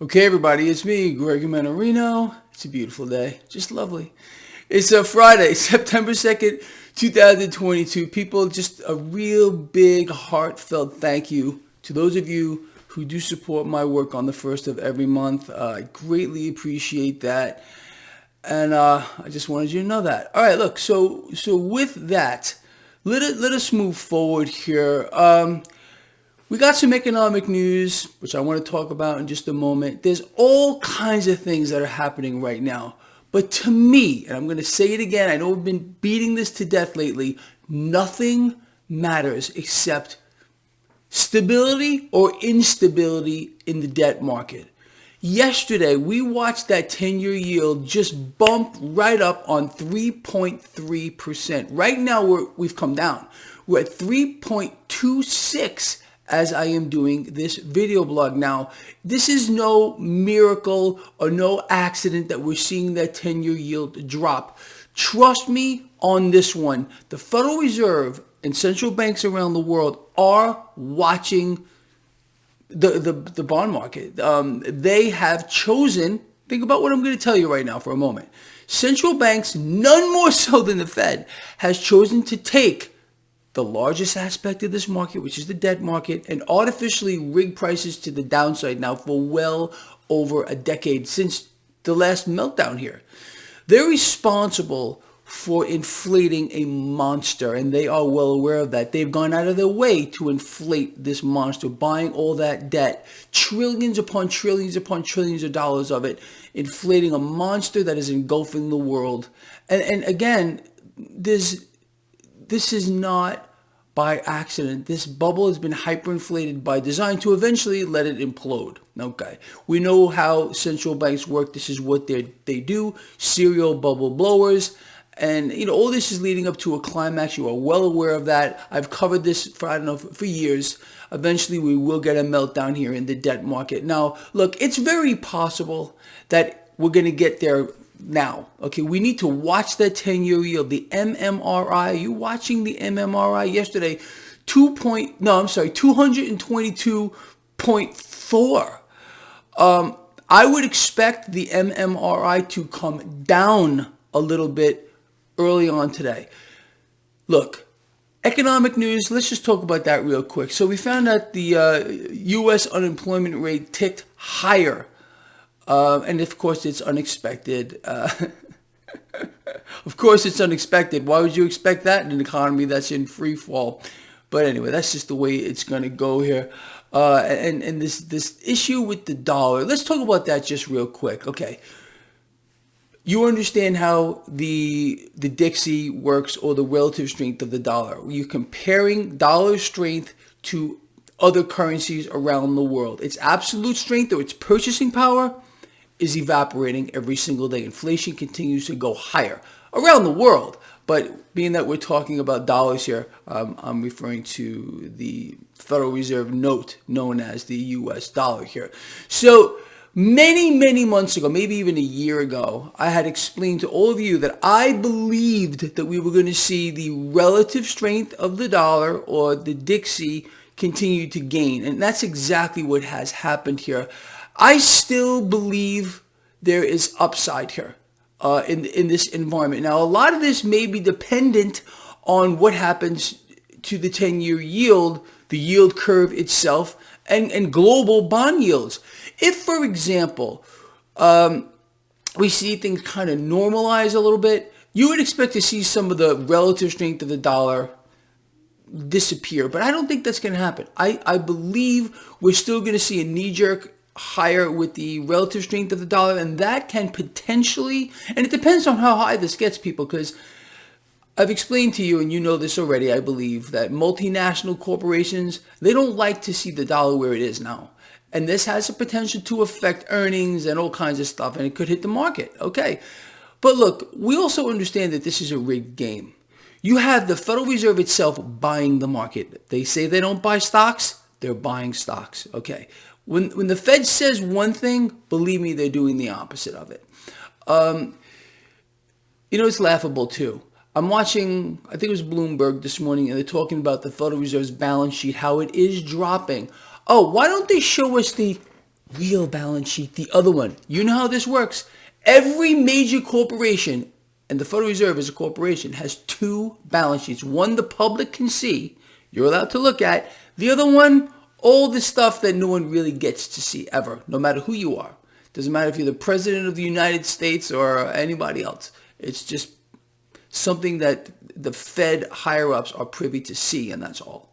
Okay, everybody, it's me, Gregory Mannarino. It's a beautiful day, just lovely. It's a Friday, September 2nd, 2022. People, just a real big, heartfelt thank you to those of you who do support my work on the first of every month. I greatly appreciate that. And I just wanted you to know that. All right, look, so with that, let us move forward here. We got some economic news, which I want to talk about in just a moment. There's all kinds of things that are happening right now. But to me, and I'm going to say it again, I know we've been beating this to death lately, nothing matters except stability or instability in the debt market. Yesterday, we watched that 10-year yield just bump right up on 3.3%. Right now, we've come down. We're at 3.26 as I am doing this video blog. Now, this is no miracle or no accident that we're seeing that 10-year yield drop. Trust me on this one. The Federal Reserve and central banks around the world are watching the bond market. They have chosen, think about what I'm going to tell you right now for a moment. Central banks, none more so than the Fed, has chosen to take the largest aspect of this market, which is the debt market, and artificially rig prices to the downside now for well over a decade since the last meltdown here. They're responsible for inflating a monster, and they are well aware of that. They've gone out of their way to inflate this monster, buying all that debt, trillions upon trillions upon trillions of dollars of it, inflating a monster that is engulfing the world. And again, this is not by accident. This bubble has been hyperinflated by design to eventually let it implode. Okay. We know how central banks work. This is what they do. Serial bubble blowers. And, all this is leading up to a climax. You are well aware of that. I've covered this for years. Eventually, we will get a meltdown here in the debt market. Now, look, it's very possible that we're going to get there now. Okay, we need to watch that 10-year yield, the MMRI. Are you watching the MMRI yesterday? 222.4. I would expect the MMRI to come down a little bit early on today. Look, economic news, let's just talk about that real quick. So we found out the U.S. unemployment rate ticked higher. And of course, it's unexpected. Of course, it's unexpected. Why would you expect that in an economy that's in free fall? But anyway, that's just the way it's going to go here. And this issue with the dollar, let's talk about that just real quick. Okay. You understand how the Dixie works, or the relative strength of the dollar. You're comparing dollar strength to other currencies around the world. Its absolute strength, or its purchasing power, is evaporating every single day. Inflation continues to go higher around the world. But being that we're talking about dollars here, I'm referring to the Federal Reserve note known as the U.S. dollar here. So many months ago, maybe even a year ago, I had explained to all of you that I believed that we were going to see the relative strength of the dollar, or the Dixie, continue to gain. And that's exactly what has happened here. I still believe there is upside here in this environment. Now, a lot of this may be dependent on what happens to the 10-year yield, the yield curve itself, and global bond yields. If, for example, we see things kind of normalize a little bit, you would expect to see some of the relative strength of the dollar disappear. But I don't think that's going to happen. I believe we're still going to see a knee-jerk higher with the relative strength of the dollar, and that can potentially, and it depends on how high this gets, people, because I've explained to you, and you know this already, I believe, that multinational corporations, they don't like to see the dollar where it is now. And this has the potential to affect earnings and all kinds of stuff, and it could hit the market. Okay. But look, we also understand that this is a rigged game. You have the Federal Reserve itself buying the market. They say they don't buy stocks. They're buying stocks. Okay. When the Fed says one thing, believe me, they're doing the opposite of it. It's laughable too. I'm watching, I think it was Bloomberg this morning, and they're talking about the Federal Reserve's balance sheet, how it is dropping. Oh, why don't they show us the real balance sheet, the other one. You know how this works. Every major corporation, and the Federal Reserve is a corporation, has two balance sheets. One the public can see, you're allowed to look at. The other one, all the stuff that no one really gets to see ever, no matter who you are. Doesn't matter if you're the President of the United States or anybody else. It's just something that the Fed higher-ups are privy to see, and that's all.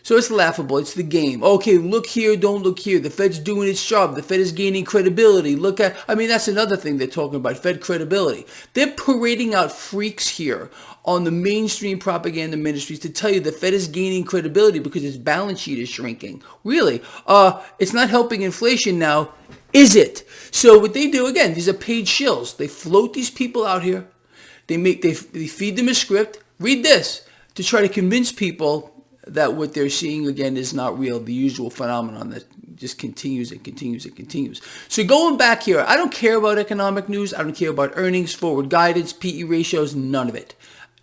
So it's laughable. It's the game. Okay, look here, don't look here. The Fed's doing its job. The Fed is gaining credibility. That's another thing they're talking about, Fed credibility. They're parading out freaks here on the mainstream propaganda ministries to tell you the Fed is gaining credibility because its balance sheet is shrinking. Really? It's not helping inflation now, is it? So what they do, again, these are paid shills. They float these people out here. They feed them a script. Read this to try to convince people that what they're seeing, again, is not real, the usual phenomenon that just continues and continues and continues. So going back here, I don't care about economic news. I don't care about earnings, forward guidance, PE ratios, none of it.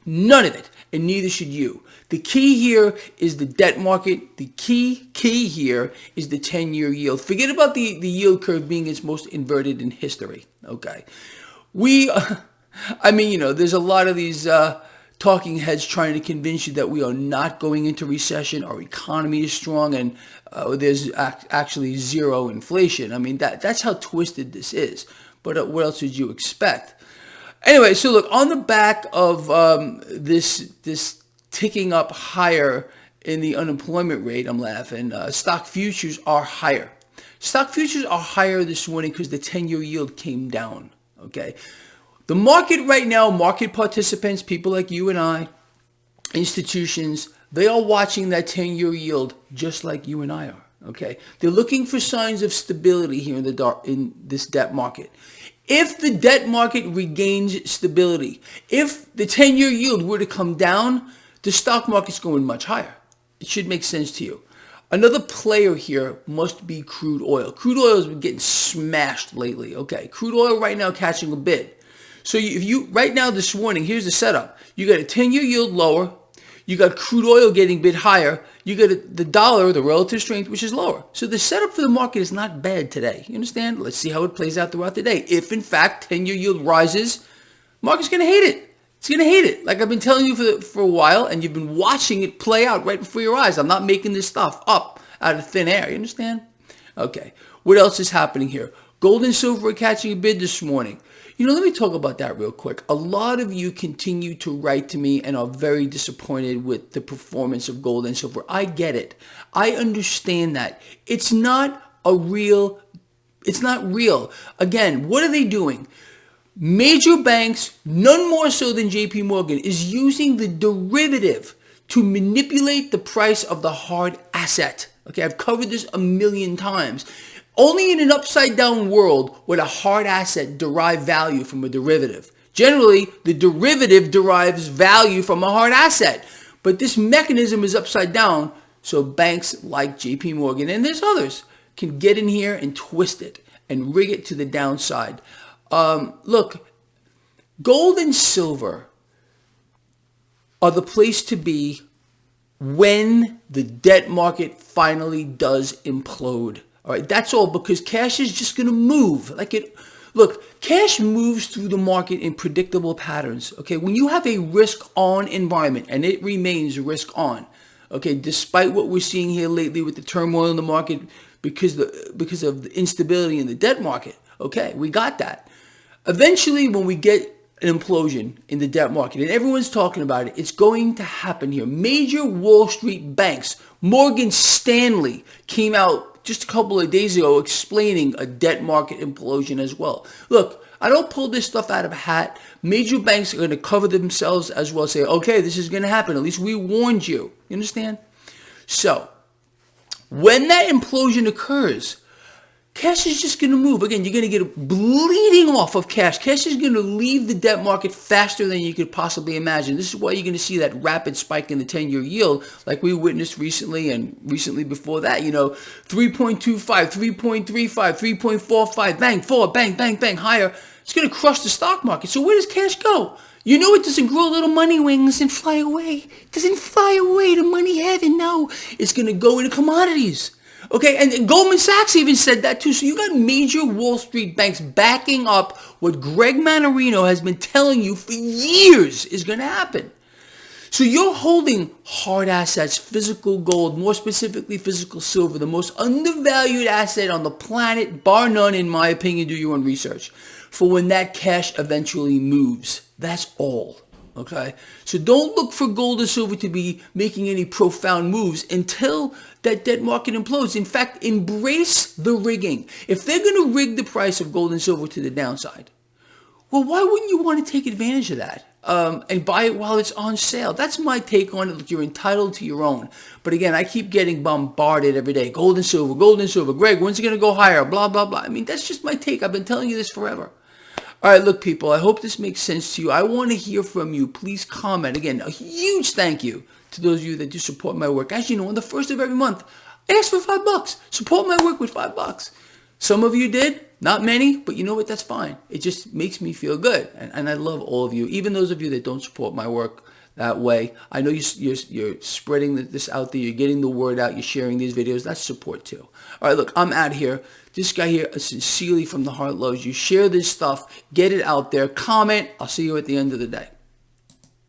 None of it. And neither should you. The key here is the debt market. The key here is the 10-year yield. Forget about the yield curve being its most inverted in history. Okay. There's a lot of these talking heads trying to convince you that we are not going into recession. Our economy is strong and there's actually zero inflation. I mean, that's how twisted this is. But what else did you expect? Anyway, so look, on the back of this ticking up higher in the unemployment rate, I'm laughing, stock futures are higher. Stock futures are higher this morning because the 10-year yield came down, okay? The market right now, market participants, people like you and I, institutions, they are watching that 10-year yield just like you and I are, okay? They're looking for signs of stability here in this debt market. If the debt market regains stability, if the 10-year yield were to come down, the stock market's going much higher. It should make sense to you. Another player here must be crude oil. Crude oil has been getting smashed lately, okay? Crude oil right now catching a bid. So right now this morning, here's the setup. You got a 10-year yield lower. You got crude oil getting bid higher. You got the dollar, the relative strength, which is lower. So the setup for the market is not bad today. You understand? Let's see how it plays out throughout the day. If, in fact, 10-year yield rises, market's going to hate it. It's going to hate it. Like I've been telling you for a while, and you've been watching it play out right before your eyes. I'm not making this stuff up out of thin air. You understand? Okay. What else is happening here? Gold and silver are catching a bid this morning. Let me talk about that real quick. A lot of you continue to write to me and are very disappointed with the performance of gold and silver. I get it. I understand that. It's not real. Again, what are they doing? Major banks, none more so than JP Morgan, is using the derivative to manipulate the price of the hard asset. Okay, I've covered this a million times. Only in an upside-down world would a hard asset derive value from a derivative. Generally, the derivative derives value from a hard asset. But this mechanism is upside down, so banks like JP Morgan, and there's others, can get in here and twist it and rig it to the downside. Look, gold and silver are the place to be when the debt market finally does implode. All right, that's all, because cash is just going to move. Look, cash moves through the market in predictable patterns. Okay, when you have a risk-on environment, and it remains risk-on, okay, despite what we're seeing here lately with the turmoil in the market because of the instability in the debt market, okay, we got that. Eventually, when we get an implosion in the debt market, and everyone's talking about it, it's going to happen here. Major Wall Street banks, Morgan Stanley, came out just a couple of days ago explaining a debt market implosion as well. Look, I don't pull this stuff out of a hat. Major banks are going to cover themselves as well, say, okay, this is going to happen. At least we warned you. You understand? So, when that implosion occurs, cash is just going to move. Again, you're going to get bleeding off of cash. Cash is going to leave the debt market faster than you could possibly imagine. This is why you're going to see that rapid spike in the 10-year yield like we witnessed recently and recently before that. 3.25, 3.35, 3.45, bang, forward, bang, bang, bang, higher. It's going to crush the stock market. So where does cash go? It doesn't grow little money wings and fly away. It doesn't fly away to money heaven. No, it's going to go into commodities. Okay, and Goldman Sachs even said that too. So you got major Wall Street banks backing up what Greg Mannarino has been telling you for years is going to happen. So you're holding hard assets, physical gold, more specifically physical silver, the most undervalued asset on the planet, bar none, in my opinion. Do your own research for when that cash eventually moves. That's all. Okay, so don't look for gold or silver to be making any profound moves until that debt market implodes. In fact, embrace the rigging. If they're going to rig the price of gold and silver to the downside, well, why wouldn't you want to take advantage of that and buy it while it's on sale? That's my take on it. Look, you're entitled to your own. But again, I keep getting bombarded every day. Gold and silver, gold and silver. Greg, when's it going to go higher? Blah, blah, blah. I mean, that's just my take. I've been telling you this forever. All right, look, people, I hope this makes sense to you. I want to hear from you. Please comment. Again, a huge thank you to those of you that do support my work. As you know, on the first of every month, I ask for $5. Support my work with $5. Some of you did, not many, but you know what? That's fine. It just makes me feel good. And I love all of you, even those of you that don't support my work that way. I know you're spreading this out there. You're getting the word out. You're sharing these videos. That's support too. All right, look, I'm out here. This guy here, sincerely from the heart, loves you. Share this stuff. Get it out there. Comment. I'll see you at the end of the day.